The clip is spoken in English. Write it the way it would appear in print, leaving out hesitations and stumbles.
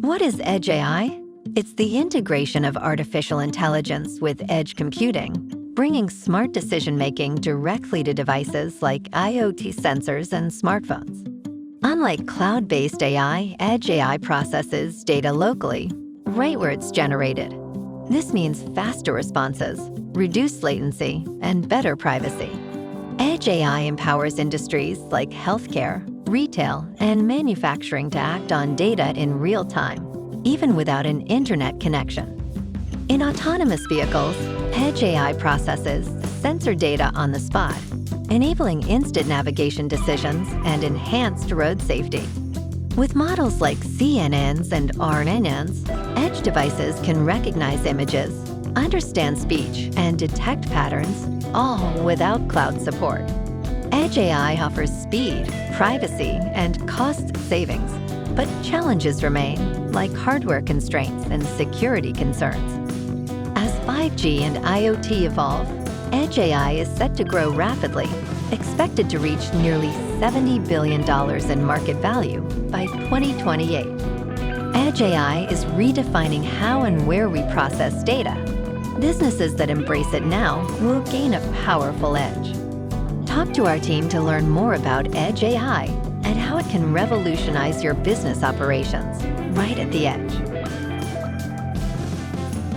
What is Edge AI? It's the integration of artificial intelligence with edge computing, bringing smart decision-making directly to devices like IoT sensors and smartphones. Unlike cloud-based AI, Edge AI processes data locally, right where it's generated. This means faster responses, reduced latency, and better privacy. Edge AI empowers industries like healthcare, retail, and manufacturing to act on data in real time, even without an internet connection. In autonomous vehicles, Edge AI processes sensor data on the spot, enabling instant navigation decisions and enhanced road safety. With models like CNNs and RNNs, Edge devices can recognize images, understand speech, and detect patterns, all without cloud support. Edge AI offers speed, privacy, and cost savings, but challenges remain, like hardware constraints and security concerns. As 5G and IoT evolve, Edge AI is set to grow rapidly, expected to reach nearly $70 billion in market value by 2028. Edge AI is redefining how and where we process data. Businesses that embrace it now will gain a powerful edge. Talk to our team to learn more about Edge AI and how it can revolutionize your business operations right at the edge.